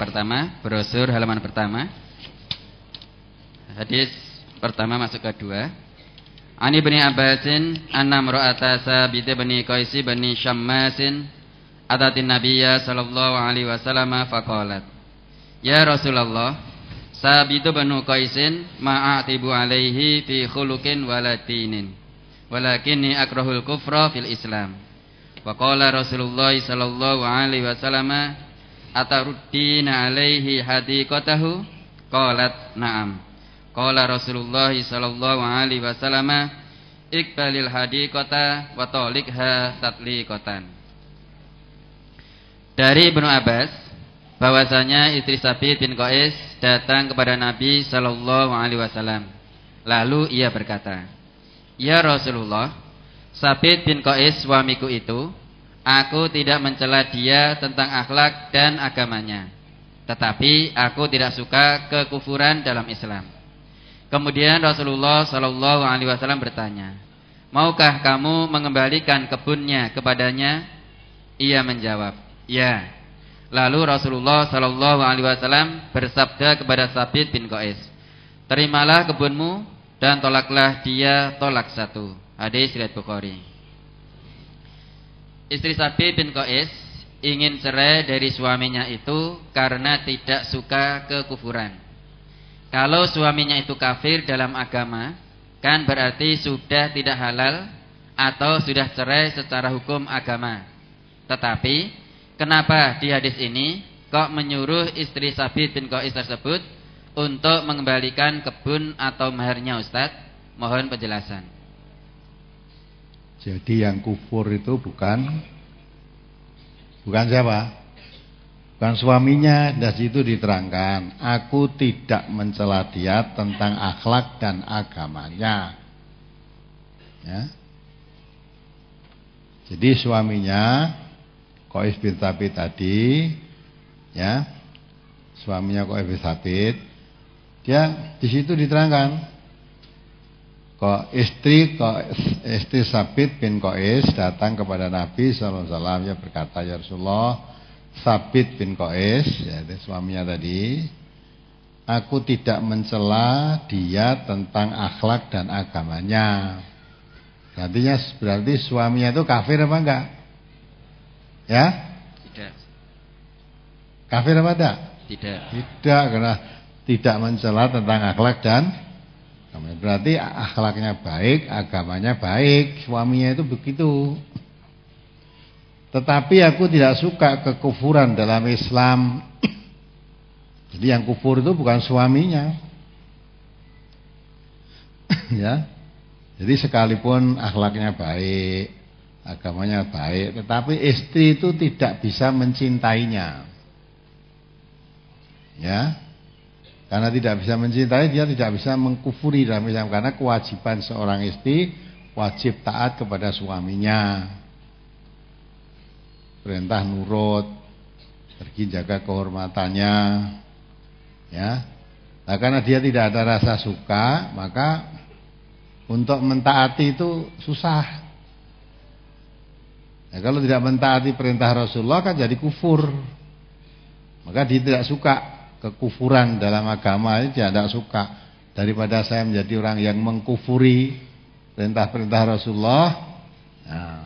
pertama, brosur halaman pertama. Hadis pertama masuk kedua. Ani bin Abbasin anna imra'ata Sabit bin Qais bin Syammasin atatin Nabiyya sallallahu alaihi wasallam faqalat ya Rasulullah Sabit bin Qaisin ma'atibu alaihi fi khuluqin walatinin walakinni akrahul kufra fil Islam. Faqala Rasulullah sallallahu alaihi wasallam ataruddina alaihi hadiqatahu qalat na'am. Qala Rasulullah sallallahu alaihi wasallam iqbalil hadiqata wa talikha tatliqatan. Dari Ibnu Abbas bahwasanya istri Sabit bin Qais datang kepada Nabi sallallahu alaihi wasallam. Lalu ia berkata, "Ya Rasulullah, Sabit bin Qais suamiku itu, aku tidak mencela dia tentang akhlak dan agamanya, tetapi aku tidak suka kekufuran dalam Islam." Kemudian Rasulullah sallallahu alaihi wasallam bertanya, "Maukah kamu mengembalikan kebunnya kepadanya?" Ia menjawab, "Ya." Lalu Rasulullah sallallahu alaihi wasallam bersabda kepada Sabit bin Qais, "Terimalah kebunmu dan tolaklah dia tolak satu." Hadis riwayat Bukhari. Istri Sabit bin Qais ingin cerai dari suaminya itu karena tidak suka kekufuran. Kalau suaminya itu kafir dalam agama, kan berarti sudah tidak halal atau sudah cerai secara hukum agama. Tetapi kenapa di hadis ini kok menyuruh istri Sabit bin Qais tersebut untuk mengembalikan kebun atau maharnya, Ustaz? Mohon penjelasan. Jadi yang kufur itu bukan siapa? Bukan suaminya. Dari situ diterangkan, aku tidak mencela dia tentang akhlak dan agamanya. Ya. Jadi suaminya Qais bin Thabit tadi, ya, suaminya Qais bin Thabit, dia di situ diterangkan, istri Sabit bin Qais datang kepada Nabi sallallahu alaihi wasallam, dia berkata, "Ya Rasulullah, Sabit bin Qais, ya, suaminya tadi, aku tidak mencela dia tentang akhlak dan agamanya." Berarti suaminya itu kafir apa enggak? Ya? Tidak. Kafir apa enggak? Tidak. Tidak, karena tidak mencela tentang akhlak dan agamanya. Berarti akhlaknya baik, agamanya baik, suaminya itu begitu. Tetapi aku tidak suka kekufuran dalam Islam. Jadi yang kufur itu bukan suaminya. Ya. Jadi sekalipun akhlaknya baik, agamanya baik, tetapi istri itu tidak bisa mencintainya. Ya. Karena tidak bisa mencintai, dia tidak bisa mengkufuri dalam Islam, karena kewajiban seorang istri wajib taat kepada suaminya. Perintah nurut, pergi jaga kehormatannya, ya. Nah, karena dia tidak ada rasa suka, maka untuk mentaati itu susah. Nah, kalau tidak mentaati perintah Rasulullah kan jadi kufur. Maka dia tidak suka kekufuran dalam agama, dia tidak suka. Daripada saya menjadi orang yang mengkufuri perintah-perintah Rasulullah, nah,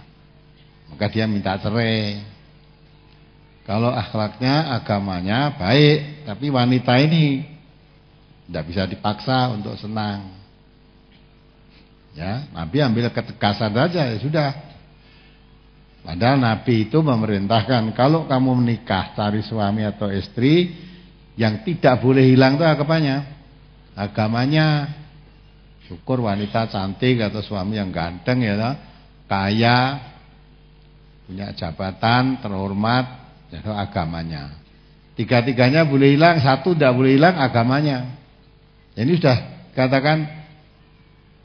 maka dia minta cerai. Kalau akhlaknya, agamanya baik, tapi wanita ini tidak bisa dipaksa untuk senang. Ya, Nabi ambil ketegasan saja, ya sudah. Padahal Nabi itu memerintahkan, kalau kamu menikah cari suami atau istri, yang tidak boleh hilang itu agamanya. Agamanya. Syukur wanita cantik atau suami yang ganteng, ya, kaya, punya jabatan, terhormat. Itu agamanya. Tiga-tiganya boleh hilang, satu tidak boleh hilang, agamanya. Ini sudah katakan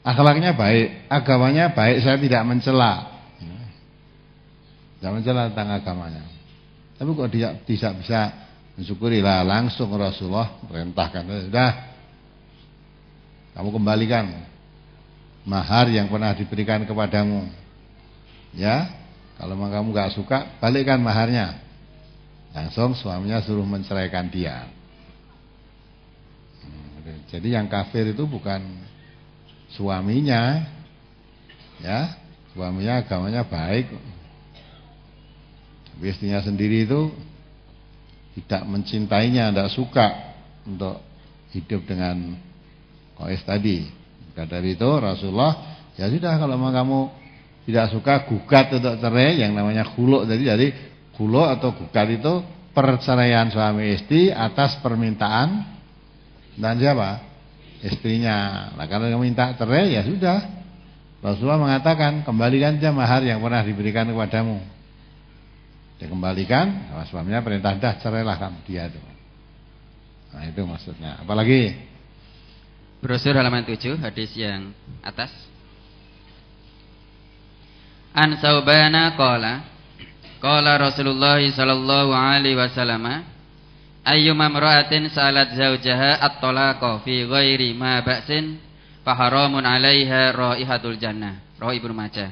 akhlaknya baik, agamanya baik, saya tidak mencela. Tidak mencela tentang agamanya. Tapi kok dia tidak bisa mensyukurilah, langsung Rasulullah perintahkan, sudah, kamu kembalikan mahar yang pernah diberikan kepadamu. Ya, kalau memang kamu gak suka, balikkan maharnya. langsung suaminya suruh menceraikan dia. Jadi yang kafir itu bukan suaminya, ya, suaminya agamanya baik, tapi istrinya sendiri itu tidak mencintainya, tidak suka untuk hidup dengan Qais tadi. Maka dari itu Rasulullah, ya sudah kalau memang kamu tidak suka, gugat untuk cerai, yang namanya khulu tadi. Jadi khulu atau gugat itu perceraian suami istri atas permintaan dan siapa? Istrinya. Nah kalau kamu minta cerai, ya sudah. Rasulullah mengatakan, kembalikan saja mahar yang pernah diberikan kepadamu. Dikembalikan, nah, suaminya perintah, dah cerailah kamu dia itu. Nah itu maksudnya. Apalagi? Brosur halaman 7, hadis yang atas. An Saubana qala Rasulullah sallallahu alaihi wasallam, ayyuma imra'atin salat zaujaha at-talaqa fi ghairi ma ba'sin fa haramun 'alaiha raihatul jannah. Rawi Ibnu Majah.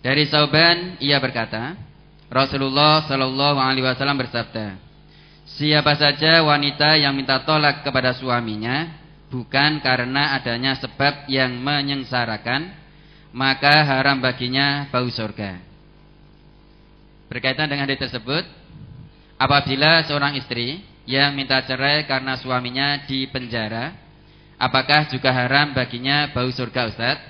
Dari Sauban ia berkata, Rasulullah sallallahu alaihi wasallam bersabda, siapa saja wanita yang minta tolak kepada suaminya bukan karena adanya sebab yang menyengsarakan, maka haram baginya bau surga. Berkaitan dengan hal tersebut, apabila seorang istri yang minta cerai karena suaminya di penjara, apakah juga haram baginya bau surga, Ustaz?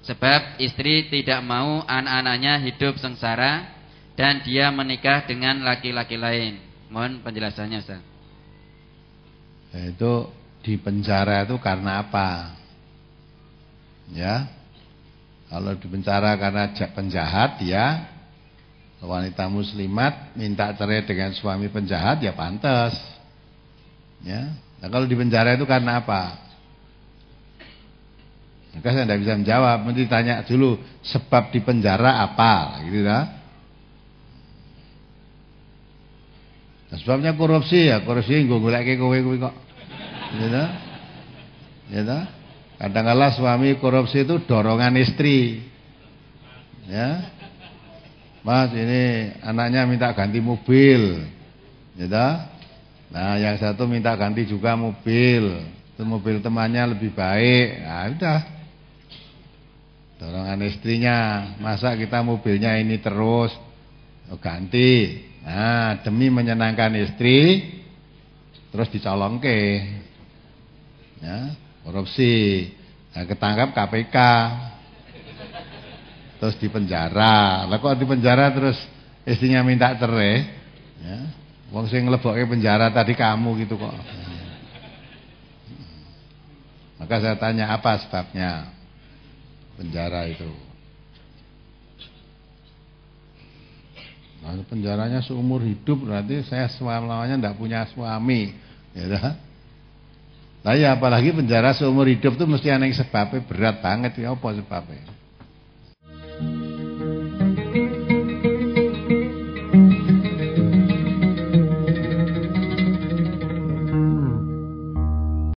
Sebab istri tidak mau anak-anaknya hidup sengsara dan dia menikah dengan laki-laki lain. Mohon penjelasannya, Ustaz. Itu di penjara itu karena apa? Ya, kalau di penjara karena penjahat, ya, wanita muslimat minta cerai dengan suami penjahat, ya pantas. Ya, nah, kalau di penjara itu karena apa? Maka saya tidak bisa menjawab. Mesti tanya dulu sebab di penjara apa, gitu lah. Nah, sebabnya korupsi, ya korupsi nggak golek kowe kok. Gitu. Gitu. Kadang-kala suami korupsi itu dorongan istri. Ya. Mas, ini anaknya minta ganti mobil. Gitu. Nah, yang satu minta ganti juga mobil. Itu mobil temannya lebih baik. Nah, udah. Dorongan istrinya. Masa kita mobilnya ini terus ganti. Nah, demi menyenangkan istri terus dicolongke. Ya, korupsi. Nah, ketangkap KPK. Terus di penjara. Lah kok di penjara terus istrinya minta cerai? Ya. Wong sing nglebokke penjara tadi kamu gitu kok. Maka saya tanya apa sebabnya penjara itu? Nah, penjaranya seumur hidup, berarti saya selamanya tidak punya suami, ya. Nah ya apalagi penjara seumur hidup tuh mesti ana sebabnya berat banget, ya apa sebabnya?